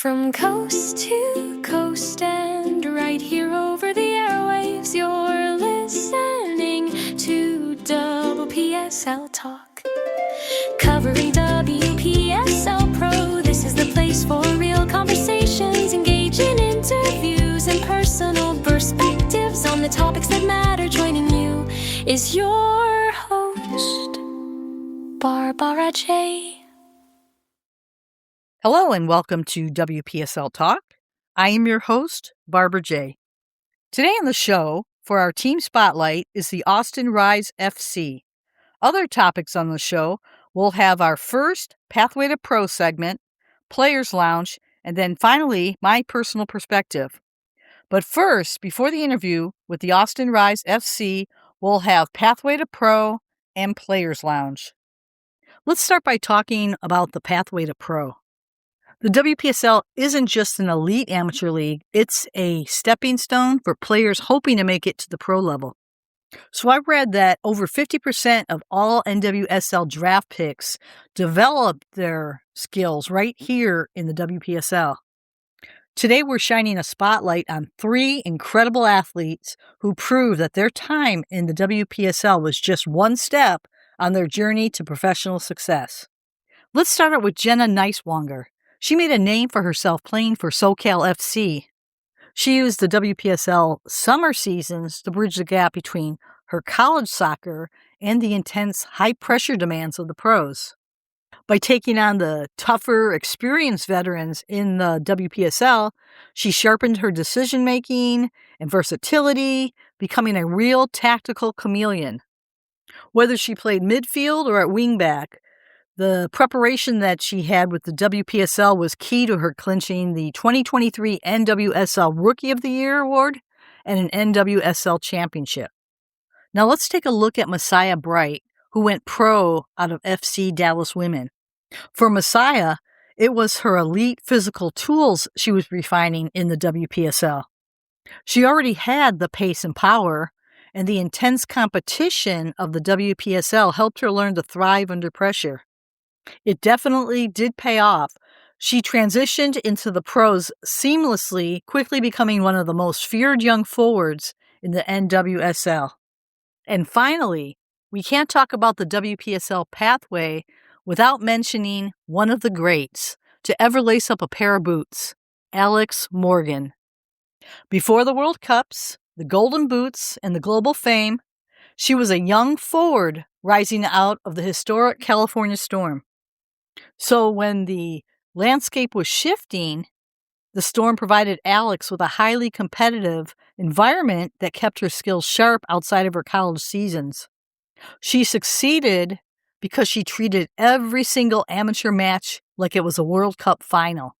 From coast to coast and right here over the airwaves, you're listening to WPSL Talk. Covering WPSL Pro, this is the place for real conversations, engaging interviews and personal perspectives on the topics that matter. Joining you is your host, BarbaraJ. Hello and welcome to WPSL Talk. I am your host, BarbaraJ. Today on the show, for our team spotlight, is the Austin Rise FC. Other topics on the show, we'll have our first Pathway to Pro segment, Players Lounge, and then finally, my personal perspective. But first, before the interview with the Austin Rise FC, we'll have Pathway to Pro and Players Lounge. Let's start by talking about the Pathway to Pro. The WPSL isn't just an elite amateur league, it's a stepping stone for players hoping to make it to the pro level. So I read that over 50% of all NWSL draft picks develop their skills right here in the WPSL. Today we're shining a spotlight on 3 incredible athletes who prove that their time in the WPSL was just one step on their journey to professional success. Let's start out with Jenna Neiswanger. She made a name for herself playing for SoCal FC. She used the WPSL summer seasons to bridge the gap between her college soccer and the intense high-pressure demands of the pros. By taking on the tougher, experienced veterans in the WPSL, she sharpened her decision-making and versatility, becoming a real tactical chameleon. Whether she played midfield or at wingback, the preparation that she had with the WPSL was key to her clinching the 2023 NWSL Rookie of the Year award and an NWSL championship. Now let's take a look at Messiah Bright, who went pro out of FC Dallas Women. For Messiah, it was her elite physical tools she was refining in the WPSL. She already had the pace and power, and the intense competition of the WPSL helped her learn to thrive under pressure. It definitely did pay off. She transitioned into the pros seamlessly, quickly becoming one of the most feared young forwards in the NWSL. And finally, we can't talk about the WPSL pathway without mentioning one of the greats to ever lace up a pair of boots, Alex Morgan. Before the World Cups, the Golden Boots, and the global fame, she was a young forward rising out of the historic California Storm. So when the landscape was shifting, the Storm provided Alex with a highly competitive environment that kept her skills sharp outside of her college seasons. She succeeded because she treated every single amateur match like it was a World Cup final.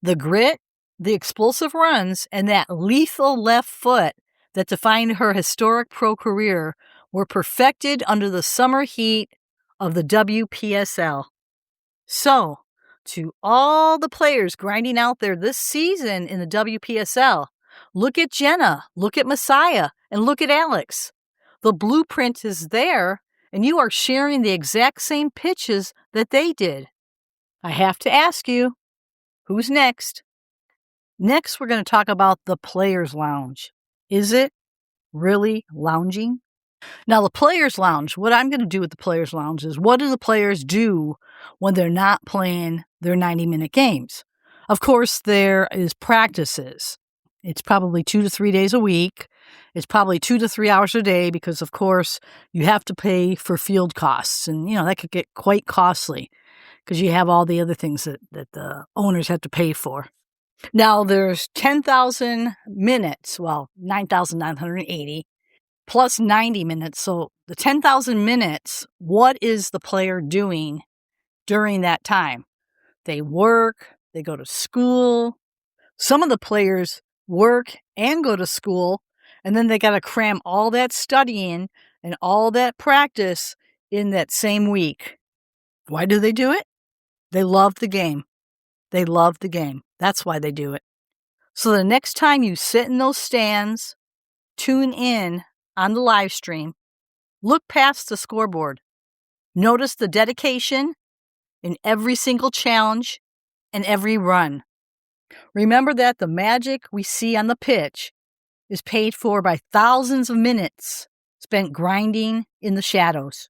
The grit, the explosive runs, and that lethal left foot that defined her historic pro career were perfected under the summer heat of the WPSL. So, to all the players grinding out there this season in the WPSL, look at Jenna, look at Messiah, and look at Alex. The blueprint is there, and you are sharing the exact same pitches that they did. I have to ask you, who's next? Next, we're going to talk about the Players Lounge. Is it really lounging? Now, the Players Lounge, what I'm going to do with the Players Lounge is what do the players do when they're not playing their 90-minute games? Of course, there is practices. It's probably 2 to 3 days a week. It's probably 2 to 3 hours a day because, of course, you have to pay for field costs. And, that could get quite costly because you have all the other things that the owners have to pay for. Now, there's 10,000 minutes, 9,980. Plus 90 minutes. So the 10,000 minutes, what is the player doing during that time? They work, they go to school. Some of the players work and go to school, and then they got to cram all that studying and all that practice in that same week. Why do they do it? They love the game. They love the game. That's why they do it. So the next time you sit in those stands, tune in on the live stream, look past the scoreboard. Notice the dedication in every single challenge and every run. Remember that the magic we see on the pitch is paid for by thousands of minutes spent grinding in the shadows.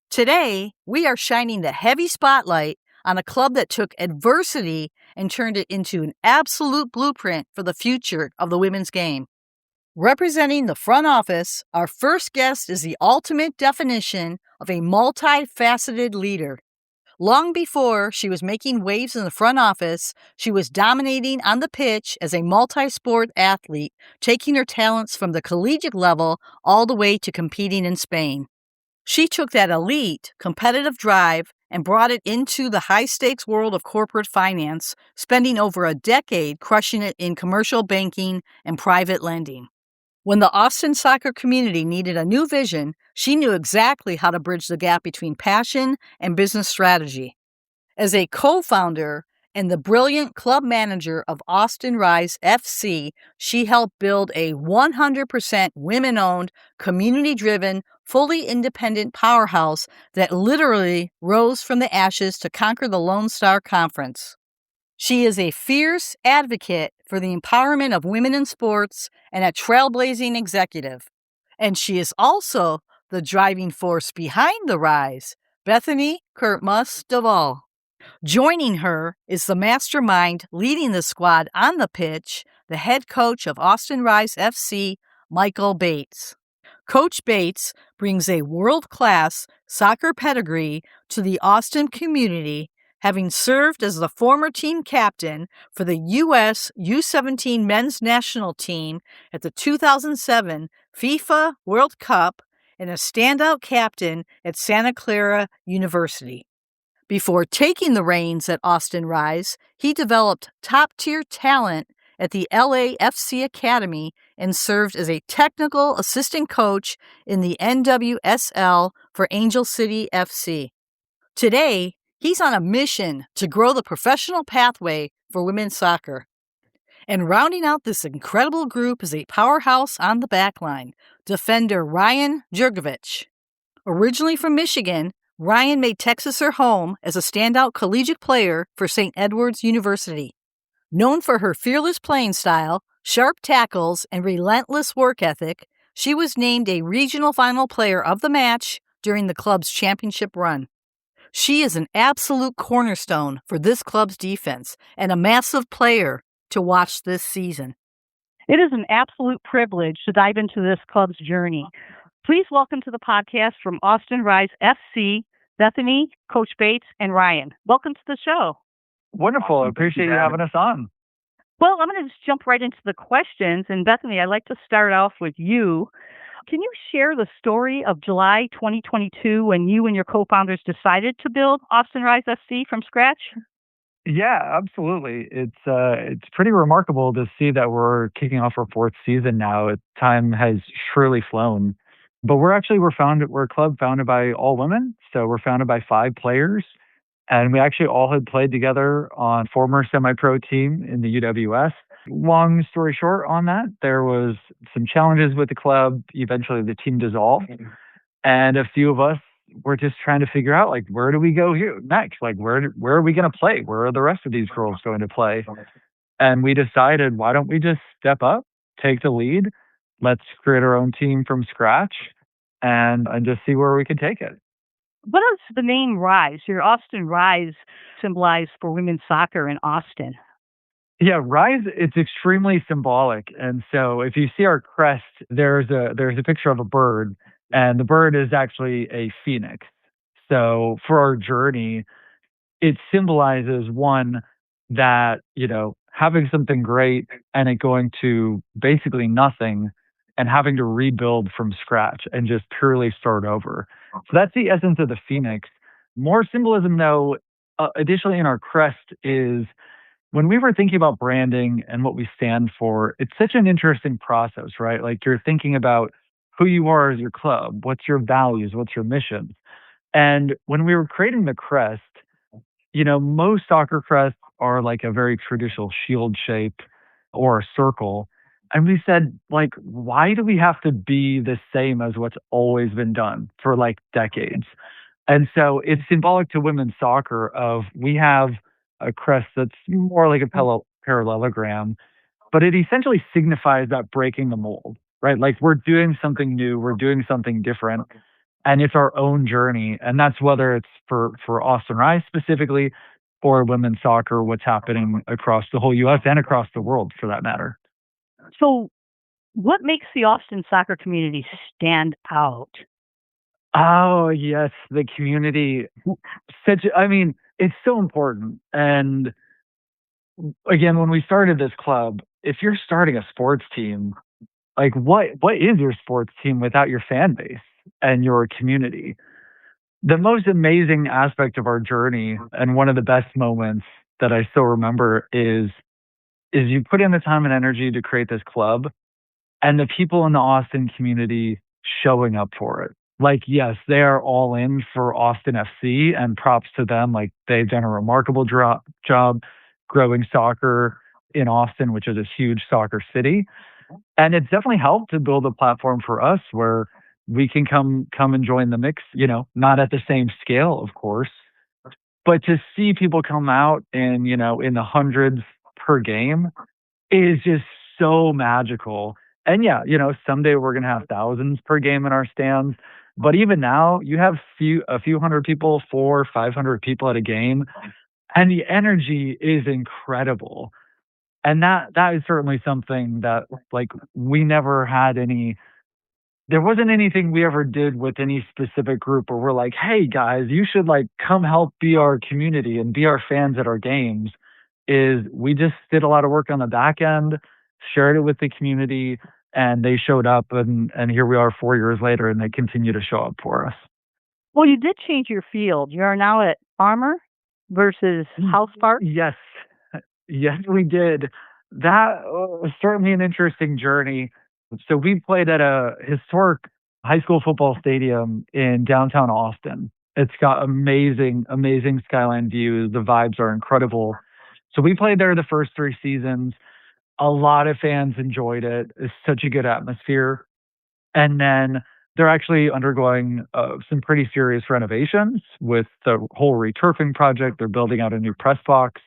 Today, we are shining the heavy spotlight on a club that took adversity and turned it into an absolute blueprint for the future of the women's game. Representing the front office, our first guest is the ultimate definition of a multifaceted leader. Long before she was making waves in the front office, she was dominating on the pitch as a multi-sport athlete, taking her talents from the collegiate level all the way to competing in Spain. She took that elite, competitive drive and brought it into the high-stakes world of corporate finance, spending over a decade crushing it in commercial banking and private lending. When the Austin soccer community needed a new vision, she knew exactly how to bridge the gap between passion and business strategy. As a co-founder and the brilliant club manager of Austin Rise FC, she helped build a 100% women-owned, community-driven, fully independent powerhouse that literally rose from the ashes to conquer the Lone Star Conference. She is a fierce advocate for the empowerment of women in sports and a trailblazing executive. And she is also the driving force behind the rise, Bethany Cyrtmus-Davaul. Joining her is the mastermind leading the squad on the pitch, the head coach of Austin Rise FC, Mykell Bates. Coach Bates brings a world-class soccer pedigree to the Austin community, having served as the former team captain for the U.S. U17 men's national team at the 2007 FIFA World Cup and a standout captain at Santa Clara University. Before taking the reins at Austin Rise, he developed top-tier talent at the LAFC Academy and served as a technical assistant coach in the WPSL for Angel City FC. Today, he's on a mission to grow the professional pathway for women's soccer. And rounding out this incredible group is a powerhouse on the backline, defender Ryann Jergovich. Originally from Michigan, Ryann made Texas her home as a standout collegiate player for St. Edward's University. Known for her fearless playing style, sharp tackles, and relentless work ethic, she was named a regional final player of the match during the club's championship run. She is an absolute cornerstone for this club's defense and a massive player to watch this season. It is an absolute privilege to dive into this club's journey. Please welcome to the podcast from Austin Rise FC, Bethany, Coach Bates, and Ryann. Welcome to the show. Wonderful. I appreciate you having us on. Well, I'm going to just jump right into the questions. And Bethany, I'd like to start off with you. Can you share the story of July 2022 when you and your co-founders decided to build Austin Rise FC from scratch? Yeah, absolutely. It's pretty remarkable to see that we're kicking off our fourth season now. Time has surely flown. But we're a club founded by all women. So we're founded by 5 players. And we actually all had played together on former semi-pro team in the UWS. Long story short on that, there was some challenges with the club. Eventually the team dissolved. And a few of us were just trying to figure out, like, where do we go here next? Like, where are we going to play? Where are the rest of these girls going to play? And we decided, why don't we just step up, take the lead? Let's create our own team from scratch and just see where we can take it. What does the name Rise, your Austin Rise, symbolize for women's soccer in Austin? Yeah, Rise, it's extremely symbolic. And so if you see our crest, there's a picture of a bird, and the bird is actually a phoenix. So for our journey, it symbolizes, one, that, having something great and it going to basically nothing and having to rebuild from scratch and just purely start over. So that's the essence of the phoenix. More symbolism, though, additionally in our crest is when we were thinking about branding and what we stand for, it's such an interesting process, right? Like, you're thinking about who you are as your club, what's your values, what's your mission. And when we were creating the crest, most soccer crests are like a very traditional shield shape or a circle. And we said, like, why do we have to be the same as what's always been done for like decades? And so it's symbolic to women's soccer of, we have a crest that's more like a parallelogram, but it essentially signifies that breaking the mold, right? Like we're doing something new, we're doing something different, and it's our own journey. And that's whether it's for Austin Rise specifically or women's soccer, what's happening across the whole US and across the world for that matter. So, what makes the Austin soccer community stand out? Oh, yes, the community. I mean, it's so important. And again, when we started this club, if you're starting a sports team, like what is your sports team without your fan base and your community? The most amazing aspect of our journey and one of the best moments that I still remember is you put in the time and energy to create this club and the people in the Austin community showing up for it. Like, yes, they are all in for Austin FC, and props to them. Like, they've done a remarkable job growing soccer in Austin, which is a huge soccer city. And it's definitely helped to build a platform for us where we can come and join the mix, not at the same scale, of course, but to see people come out in the hundreds per game is just so magical. And yeah, someday we're gonna have thousands per game in our stands. But even now, you have a few hundred people, 400, 500 people at a game, and the energy is incredible. And that is certainly something that like we never had any. There wasn't anything we ever did with any specific group where we're like, hey guys, you should like come help be our community and be our fans at our games. Is we just did a lot of work on the back end, shared it with the community, and they showed up, and here we are 4 years later, and they continue to show up for us. Well, you did change your field. You are now at Farmer versus House Park. Yes, yes, we did. That was certainly an interesting journey. So we played at a historic high school football stadium in downtown Austin. It's got amazing, amazing skyline views. The vibes are incredible. So we played there the first 3 seasons. A lot of fans enjoyed it. It's such a good atmosphere. And then they're actually undergoing some pretty serious renovations with the whole returfing project. They're building out a new press box.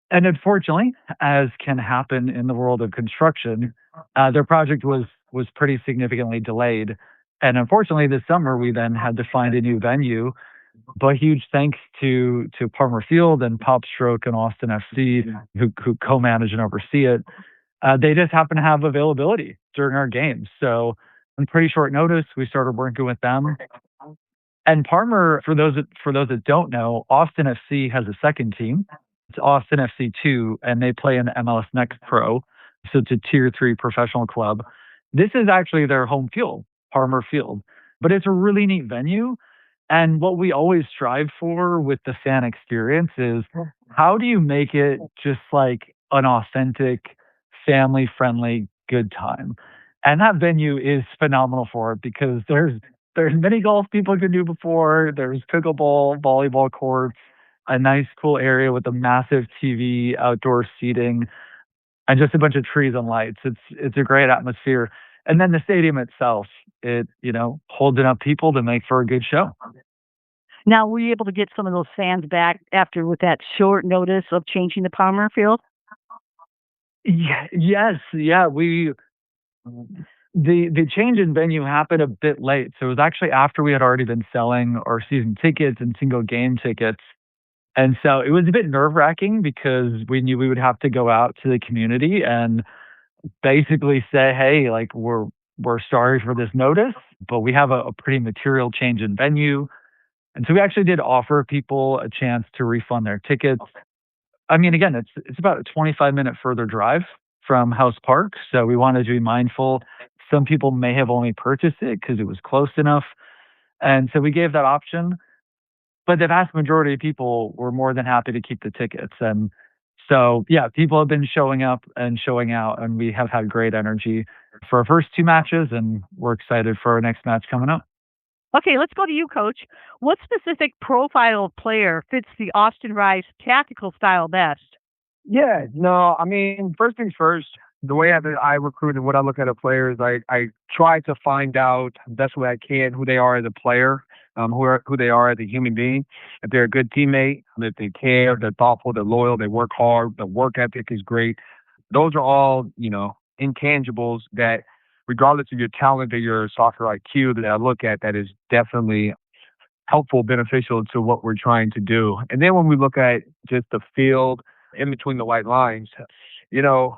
And unfortunately, as can happen in the world of construction, their project was pretty significantly delayed. And unfortunately, this summer we then had to find a new venue. But huge thanks to Palmer Field and Pop Stroke and Austin FC who co-manage and oversee it. They just happen to have availability during our games. So on pretty short notice, we started working with them. And Palmer, for those that don't know, Austin FC has a second team. It's Austin FC 2, and they play in MLS Next Pro. So it's a tier 3 professional club. This is actually their home field, Palmer Field. But it's a really neat venue. And what we always strive for with the fan experience is how do you make it just like an authentic, family friendly, good time? And that venue is phenomenal for it because there's mini golf people can do before, there's pickleball, volleyball courts, a nice cool area with a massive TV, outdoor seating, and just a bunch of trees and lights. It's a great atmosphere. And then the stadium itself, it holds enough people to make for a good show. Now, were you able to get some of those fans back after with that short notice of changing the Palmer Field? Yeah, yes, yeah. The change in venue happened a bit late, so it was actually after we had already been selling our season tickets and single game tickets. And so it was a bit nerve wracking because we knew we would have to go out to the community and basically say, hey, like we're sorry for this notice, but we have a pretty material change in venue. And so we actually did offer people a chance to refund their tickets. I mean, again, it's about a 25-minute further drive from House Park, so we wanted to be mindful. Some people may have only purchased it because it was close enough, and so we gave that option. But the vast majority of people were more than happy to keep the tickets. And so, yeah, people have been showing up and showing out, and we have had great energy for our first 2 matches, and we're excited for our next match coming up. Okay, let's go to you, Coach. What specific profile of player fits the Austin Rise tactical style best? Yeah, no, I mean, first things first, The way that I recruit and what I look at a player is I try to find out the best way I can who they are as a player, who they are as a human being. If they're a good teammate, if they care, they're thoughtful, they're loyal, they work hard, the work ethic is great. Those are all, intangibles that regardless of your talent or your soccer IQ that I look at, that is definitely helpful, beneficial to what we're trying to do. And then when we look at just the field in between the white lines, the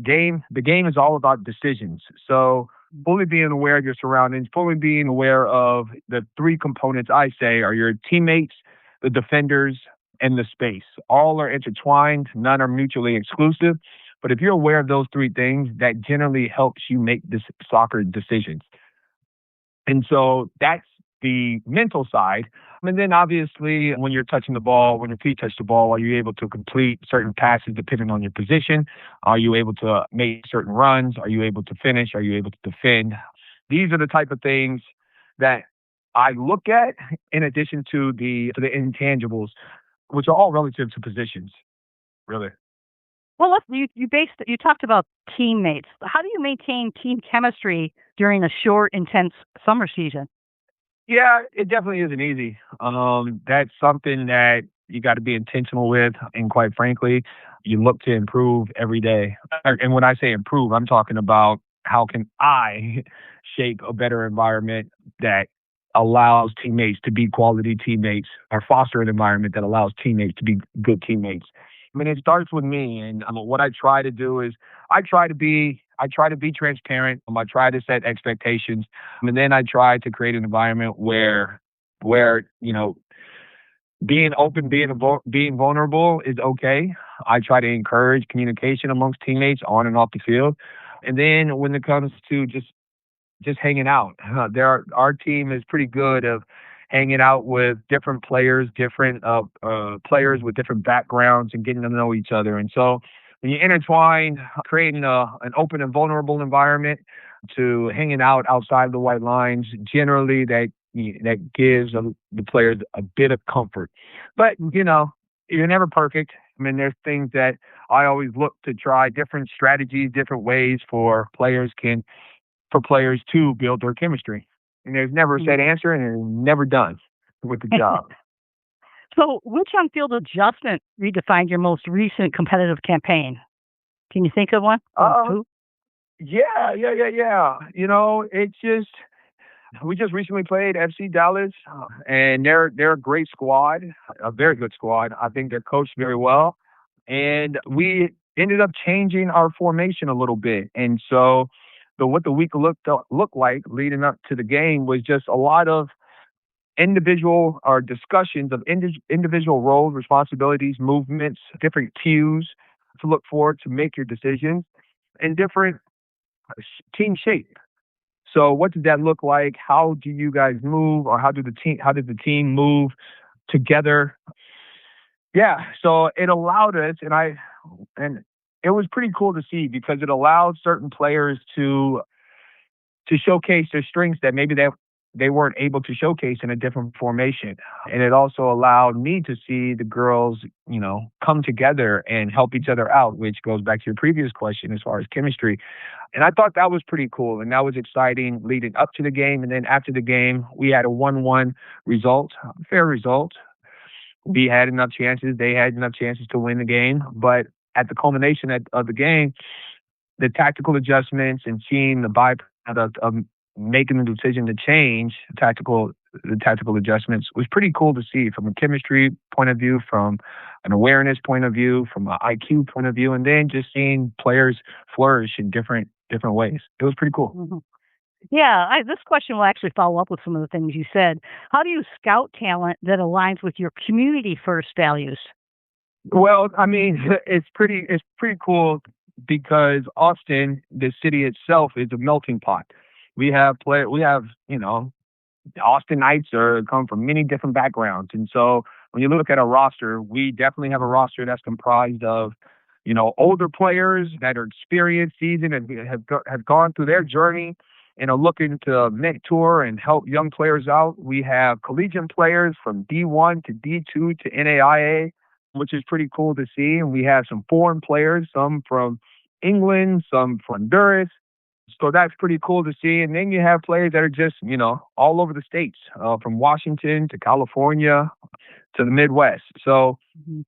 game is all about decisions. So fully being aware of your surroundings, fully being aware of the three components I say are your teammates, the defenders, and the space. All are intertwined. None are mutually exclusive. But if you're aware of those three things, that generally helps you make this soccer decisions. And so that's the mental side. And then obviously when you're touching the ball, when your feet touch the ball, are you able to complete certain passes depending on your position? Are you able to make certain runs? Are you able to finish? Are you able to defend? These are the type of things that I look at in addition to the intangibles, which are all relative to positions, really. Well, you talked about teammates. How do you maintain team chemistry during a short, intense summer season? Yeah, it definitely isn't easy. That's something that you got to be intentional with, and quite frankly, you look to improve every day. And when I say improve, I'm talking about how can I shape a better environment that allows teammates to be quality teammates, or foster an environment that allows teammates to be good teammates. I mean, it starts with me, and what I try to do is I try to be transparent. I try to set expectations, and then I try to create an environment where being open, being vulnerable is okay. I try to encourage communication amongst teammates on and off the field, and then when it comes to just hanging out, our team is pretty good of hanging out with different players, different players with different backgrounds, and getting to know each other. And so when you intertwine creating an open and vulnerable environment to hanging out outside the white lines, generally that gives the players a bit of comfort. But you're never perfect. I mean, there's things that I always look to try different strategies, different ways for players to build their chemistry. And there's never a set answer, and they're never done with the job. So, which on-field adjustment redefined your most recent competitive campaign? Can you think of one? Yeah. We just recently played FC Dallas, and they're a great squad, a very good squad. I think they're coached very well, and we ended up changing our formation a little bit. And so, what the week looked like leading up to the game was just a lot of individual or discussions of individual roles, responsibilities, movements, different cues to look for to make your decisions, and different team shape. So what does that look like? How do you guys move, or how did the team move together? Yeah, so it allowed us, and it was pretty cool to see, because it allowed certain players to showcase their strengths that maybe they weren't able to showcase in a different formation. And it also allowed me to see the girls, come together and help each other out, which goes back to your previous question as far as chemistry. And I thought that was pretty cool, and that was exciting leading up to the game. And then after the game, we had a 1-1 result, fair result. We had enough chances. They had enough chances to win the game. But at the culmination of the game, the tactical adjustments and seeing the byproduct of making the decision to change the tactical adjustments was pretty cool to see, from a chemistry point of view, from an awareness point of view, from an IQ point of view, and then just seeing players flourish in different ways. It was pretty cool. Mm-hmm. Yeah, this question will actually follow up with some of the things you said. How do you scout talent that aligns with your community first values? Well, I mean, it's pretty cool, because Austin, the city itself, is a melting pot. We have Austinites come from many different backgrounds, and so when you look at a roster, we definitely have a roster that's comprised of older players that are experienced, seasoned, and have gone through their journey and are looking to mentor and help young players out. We have collegiate players from D1 to D2 to NAIA, which is pretty cool to see. And we have some foreign players, some from England, some from Honduras. So that's pretty cool to see. And then you have players that are just, all over the states, from Washington to California to the Midwest. So Mhm.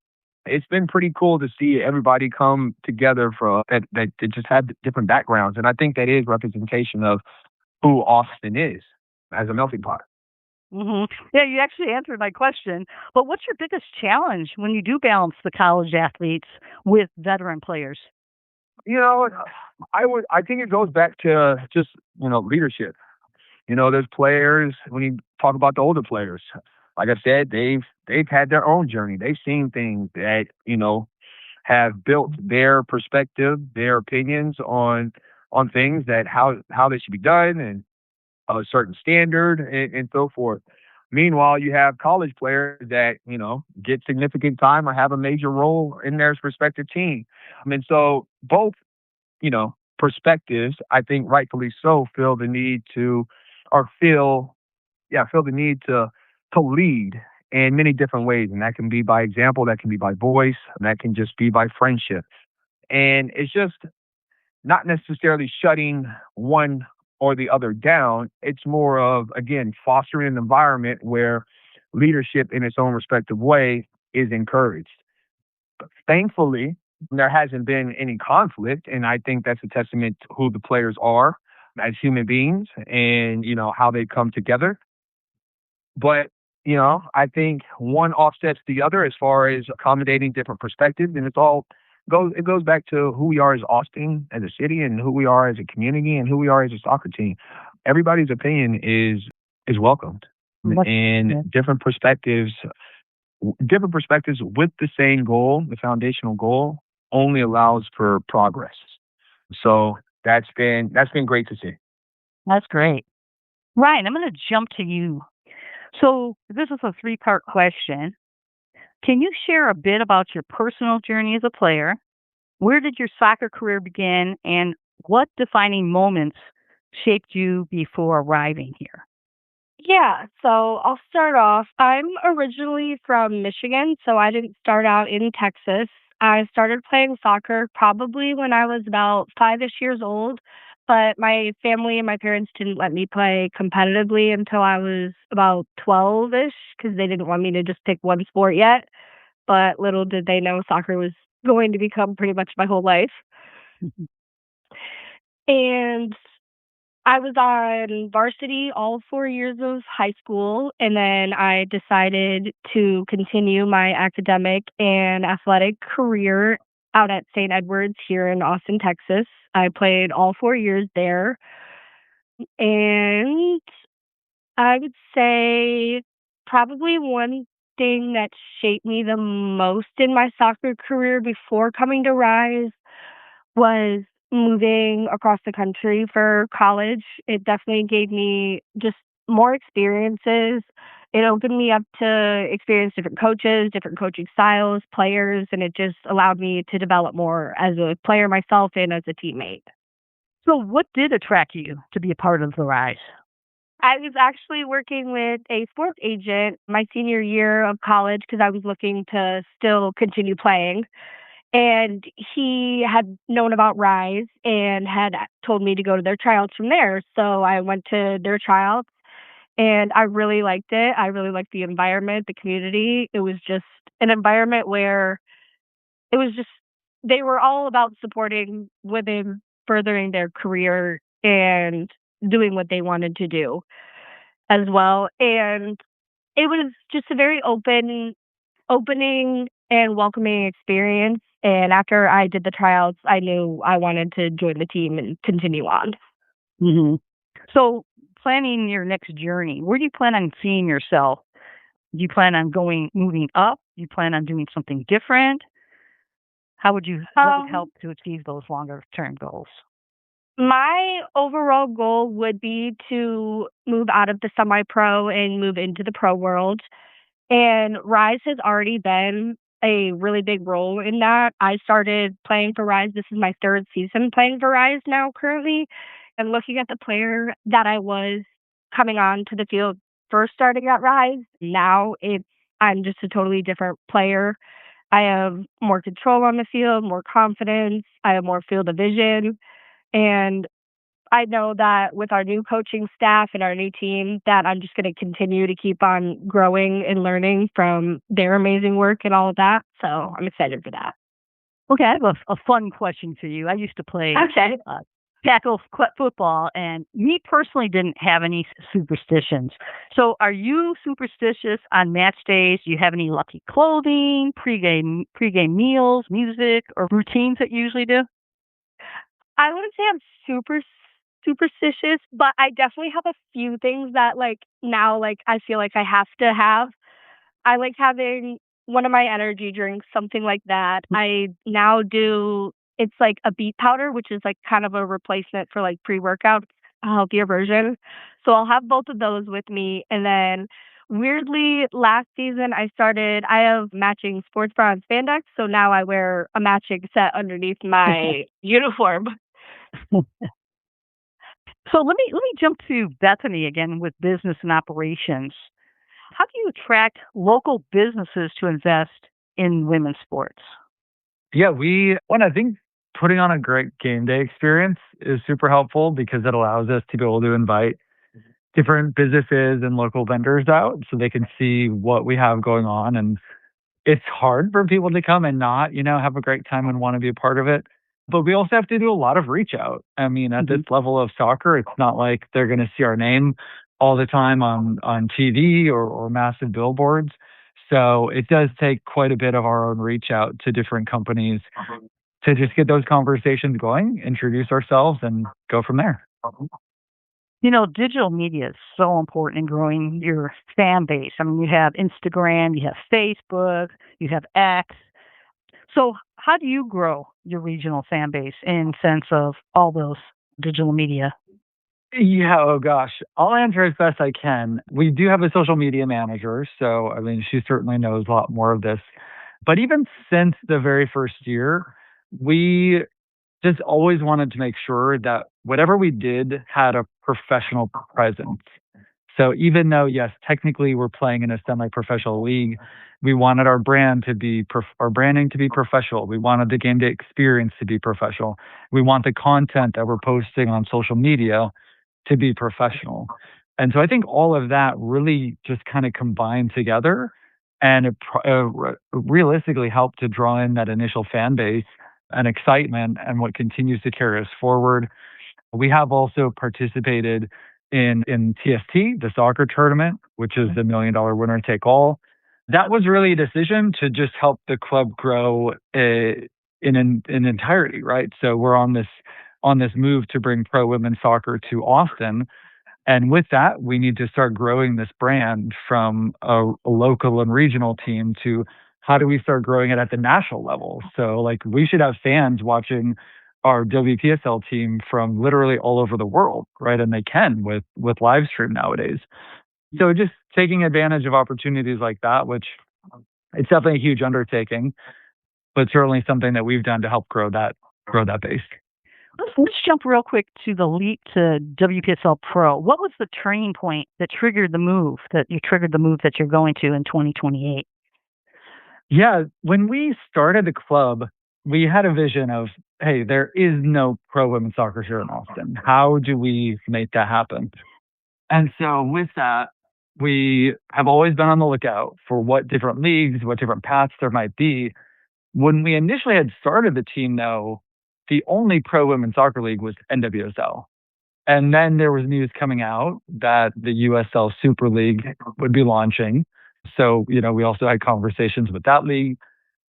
it's been pretty cool to see everybody come together for that just have different backgrounds. And I think that is representation of who Austin is as a melting pot. Yeah, you actually answered my question. But what's your biggest challenge when you do balance the college athletes with veteran players? You know, I think it goes back to just, leadership. There's players when you talk about the older players, like I said, they've had their own journey. They've seen things that, have built their perspective, their opinions on things that how they should be done and a certain standard and so forth. Meanwhile, you have college players that, get significant time or have a major role in their respective team. I mean, so both, perspectives, I think rightfully so, feel the need to, or feel the need to lead in many different ways. And that can be by example, that can be by voice, and that can just be by friendship. And it's just not necessarily shutting one or the other down. It's more of, again, fostering an environment where leadership in its own respective way is encouraged. Thankfully, there hasn't been any conflict, and I think that's a testament to who the players are as human beings and, how they come together. But, I think one offsets the other as far as accommodating different perspectives, and it goes back to who we are as Austin as a city and who we are as a community and who we are as a soccer team. Everybody's opinion is welcomed, and different perspectives with the same goal, the foundational goal, only allows for progress. So that's been great to see. That's great. Ryan, I'm going to jump to you. So, this is a three-part question. Can you share a bit about your personal journey as a player? Where did your soccer career begin? And what defining moments shaped you before arriving here? Yeah, so I'll start off. I'm originally from Michigan, so I didn't start out in Texas. I started playing soccer probably when I was about 5-ish years old, but my family and my parents didn't let me play competitively until I was about 12-ish because they didn't want me to just pick one sport yet. But little did they know soccer was going to become pretty much my whole life. And I was on varsity all 4 years of high school, and then I decided to continue my academic and athletic career out at St. Edward's here in Austin, Texas. I played all 4 years there, and I would say probably one thing that shaped me the most in my soccer career before coming to Rise was moving across the country for college. It definitely gave me just more experiences. It opened me up to experience different coaches, different coaching styles, players, and it just allowed me to develop more as a player myself and as a teammate. So, what did attract you to be a part of the Rise? I was actually working with a sports agent my senior year of college because I was looking to still continue playing. And he had known about Rise and had told me to go to their tryouts from there. So I went to their tryouts and I really liked it. I really liked the environment, the community. It was just an environment where it was just, they were all about supporting women furthering their career and doing what they wanted to do as well. And it was just a very opening and welcoming experience. And after I did the tryouts, I knew I wanted to join the team and continue on. hmm So, planning your next journey, where do you plan on seeing yourself? Do you plan on moving up? Do you plan on doing something different? What would help Um, to achieve those longer term goals? my overall goal would be to move out of the semi pro and move into the pro world. And Rise has already been a really big role in that. I started playing for Rise. This is my third season playing for Rise now currently. And looking at the player that I was coming on to the field first starting at Rise, now I'm just a totally different player. I have more control on the field, more confidence. I have more field of vision. And I know that with our new coaching staff and our new team, that I'm just going to continue to keep on growing and learning from their amazing work and all of that. So I'm excited for that. Okay, I have a fun question for you. I used to play Okay. tackle football, and me personally didn't have any superstitions. So, are you superstitious on match days? Do you have any lucky clothing, pregame meals, music, or routines that you usually do? I wouldn't say I'm super superstitious, but I definitely have a few things that like now like I feel like I have to have. I like having one of my energy drinks, something like that. I now do it's like a beet powder, which is like kind of a replacement for like pre-workout, a healthier version. So I'll have both of those with me. And then weirdly, last season I have matching sports bra and spandex. So now I wear a matching set underneath my uniform. So let me jump to Bethany again with business and operations. How do you attract local businesses to invest in women's sports? Yeah, I think putting on a great game day experience is super helpful because it allows us to be able to invite different businesses and local vendors out so they can see what we have going on. And it's hard for people to come and not, have a great time and want to be a part of it. But we also have to do a lot of reach out. I mean, at this level of soccer, it's not like they're going to see our name all the time on TV or massive billboards. So it does take quite a bit of our own reach out to different companies to just get those conversations going, introduce ourselves, and go from there. Digital media is so important in growing your fan base. I mean, you have Instagram, you have Facebook, you have X. So, how do you grow your regional fan base in sense of all those digital media? Yeah, oh gosh. I'll answer as best I can. We do have a social media manager, so I mean, she certainly knows a lot more of this. But even since the very first year, we just always wanted to make sure that whatever we did had a professional presence. So even though, yes, technically we're playing in a semi-professional league, we wanted our our branding to be professional. We wanted the game day experience to be professional. We want the content that we're posting on social media to be professional. And so I think all of that really just kind of combined together and it realistically helped to draw in that initial fan base and excitement and what continues to carry us forward. We have also participated in TST, the soccer tournament, which is the $1 million winner take all. That was really a decision to just help the club grow in entirety, right? So we're on this move to bring pro women's soccer to Austin. And with that, we need to start growing this brand from a local and regional team to how do we start growing it at the national level? So like we should have fans watching our WPSL team from literally all over the world, right? And they can with live stream nowadays. So just taking advantage of opportunities like that, which it's definitely a huge undertaking, but certainly something that we've done to help grow that base. Let's jump real quick to the leap to WPSL Pro. What was the turning point that triggered the move that you're going to in 2028? Yeah, when we started the club, we had a vision of, hey, there is no pro women's soccer here in Austin. How do we make that happen? And so with that, we have always been on the lookout for what different leagues, what different paths there might be. When we initially had started the team, though, the only pro women's soccer league was NWSL. And then there was news coming out that the USL Super League would be launching. So, we also had conversations with that league.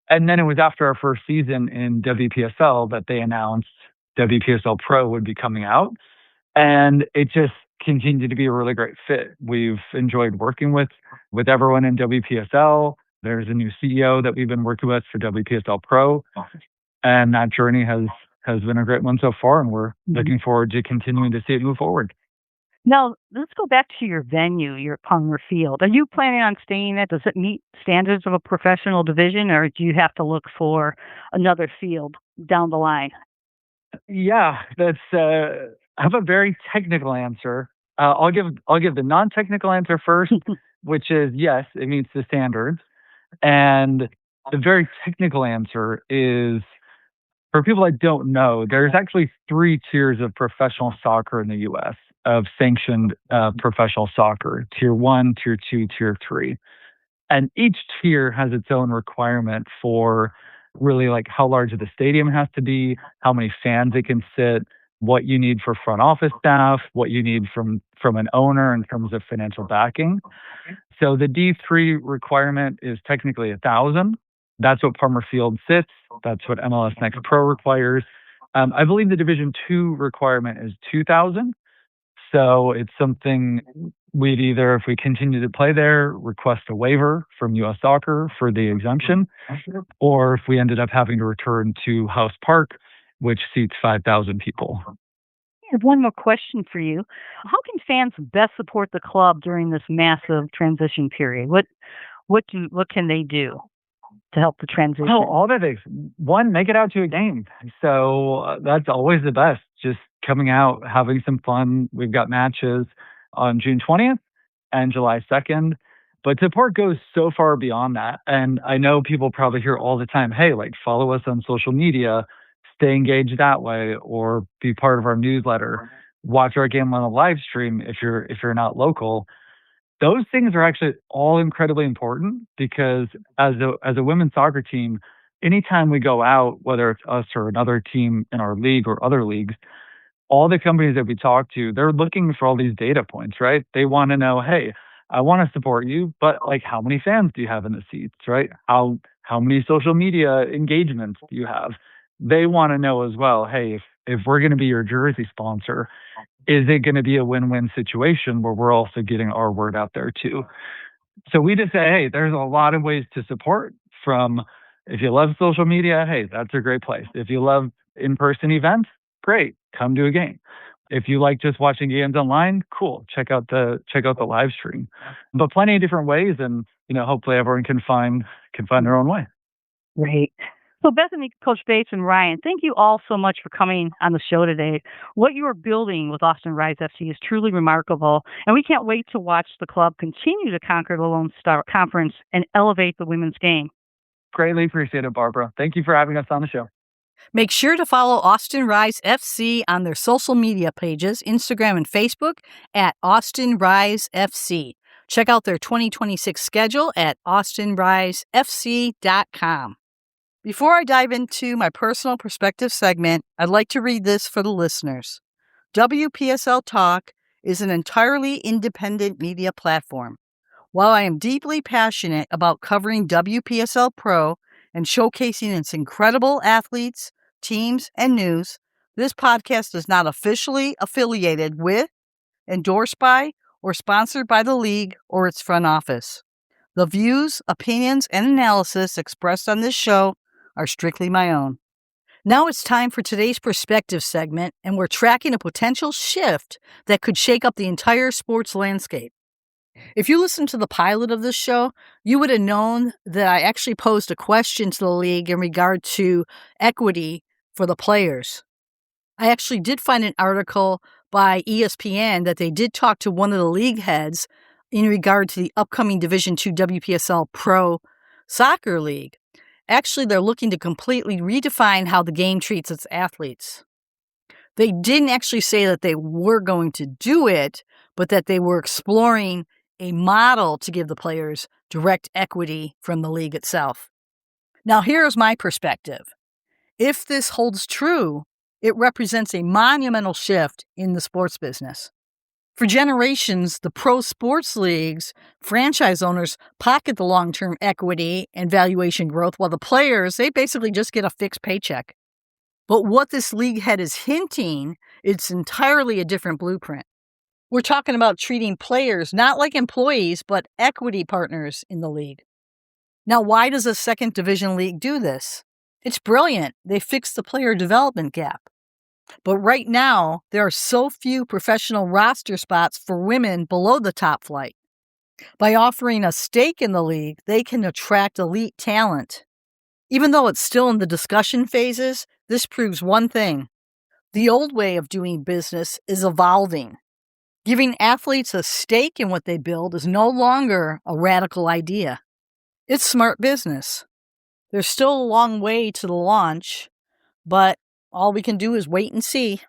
And then it was after our first season in WPSL that they announced WPSL Pro would be coming out. And it just continued to be a really great fit. We've enjoyed working with everyone in WPSL. There's a new CEO that we've been working with for WPSL Pro. And that journey has been a great one so far. And we're looking forward to continuing to see it move forward. Now, let's go back to your venue, your Palmer Field. Are you planning on staying there? Does it meet standards of a professional division, or do you have to look for another field down the line? Yeah, I have a very technical answer. I'll give the non-technical answer first, which is yes, it meets the standards. And The very technical answer is, for people that don't know, there's actually 3 tiers of professional soccer in the U.S., of sanctioned professional soccer: Tier 1, Tier 2, Tier 3. And each tier has its own requirement for really like how large the stadium has to be, how many fans it can sit, what you need for front office staff, what you need from an owner in terms of financial backing. So the D3 requirement is technically 1,000. That's what Palmer Field sits. That's what MLS Next Pro requires. I believe the Division 2 requirement is 2,000. So it's something we'd either, if we continue to play there, request a waiver from U.S. Soccer for the exemption, or if we ended up having to return to House Park, which seats 5,000 people. I have one more question for you. How can fans best support the club during this massive transition period? What can they do to help the transition? Oh, all the things. One, make it out to a game. So that's always the best. Just coming out, having some fun. We've got matches on June 20th and July 2nd. But support goes so far beyond that. And I know people probably hear all the time, hey, like, follow us on social media, stay engaged that way, or be part of our newsletter, watch our game on a live stream if you're not local. Those things are actually all incredibly important, because as a women's soccer team, anytime we go out, whether it's us or another team in our league or other leagues, all the companies that we talk to, they're looking for all these data points, right? They want to know, hey, I want to support you, but like, how many fans do you have in the seats, right? How many social media engagements do you have? They want to know as well, hey, if we're going to be your jersey sponsor, is it going to be a win-win situation where we're also getting our word out there too? So we just say, hey, there's a lot of ways to support. From, if you love social media, hey, that's a great place. If you love in-person events, great, come to a game. If you like just watching games online, cool, check out the live stream. But plenty of different ways, and hopefully everyone can find their own way. Great. So Bethany, Coach Bates, and Ryan, thank you all so much for coming on the show today. What you are building with Austin Rise FC is truly remarkable, and we can't wait to watch the club continue to conquer the Lone Star Conference and elevate the women's game. Greatly appreciate it, Barbara. Thank you for having us on the show. Make sure to follow Austin Rise FC on their social media pages, Instagram and Facebook, at Austin Rise FC. Check out their 2026 schedule at austinrisefc.com. Before I dive into my personal perspective segment, I'd like to read this for the listeners. WPSL Talk is an entirely independent media platform. While I am deeply passionate about covering WPSL Pro and showcasing its incredible athletes, teams, and news, this podcast is not officially affiliated with, endorsed by, or sponsored by the league or its front office. The views, opinions, and analysis expressed on this show are strictly my own. Now it's time for today's perspective segment, and we're tracking a potential shift that could shake up the entire sports landscape. If you listened to the pilot of this show, you would have known that I actually posed a question to the league in regard to equity for the players. I actually did find an article by ESPN that they did talk to one of the league heads in regard to the upcoming Division II WPSL Pro Soccer League. Actually, they're looking to completely redefine how the game treats its athletes. They didn't actually say that they were going to do it, but that they were exploring a model to give the players direct equity from the league itself. Now, here's my perspective. If this holds true, it represents a monumental shift in the sports business. For generations, the pro sports leagues, franchise owners pocket the long-term equity and valuation growth, while the players, they basically just get a fixed paycheck. But what this league head is hinting, it's entirely a different blueprint. We're talking about treating players not like employees, but equity partners in the league. Now, why does a second division league do this? It's brilliant. They fixed the player development gap. But right now, there are so few professional roster spots for women below the top flight. By offering a stake in the league, they can attract elite talent. Even though it's still in the discussion phases, this proves one thing. The old way of doing business is evolving. Giving athletes a stake in what they build is no longer a radical idea. It's smart business. There's still a long way to the launch, but all we can do is wait and see.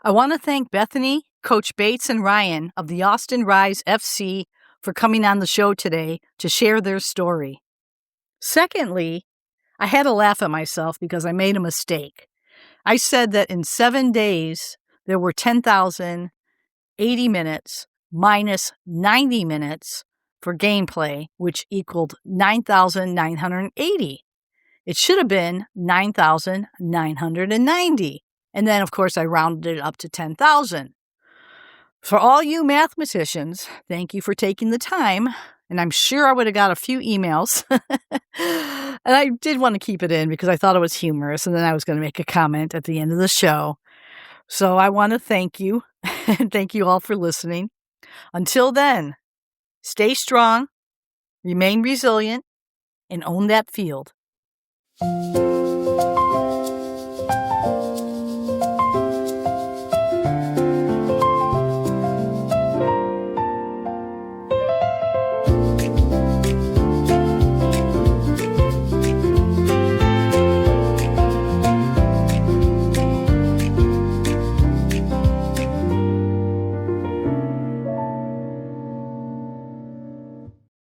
I want to thank Bethany, Coach Bates, and Ryan of the Austin Rise FC for coming on the show today to share their story. Secondly, I had to laugh at myself because I made a mistake. I said that in 7 days, there were 10,080 minutes minus 90 minutes for gameplay, which equaled 9,980. It should have been 9,990. And then, of course, I rounded it up to 10,000. For all you mathematicians, thank you for taking the time. And I'm sure I would have got a few emails. And I did want to keep it in because I thought it was humorous. And then I was going to make a comment at the end of the show. So I want to thank you. And thank you all for listening. Until then, stay strong, remain resilient, and own that field.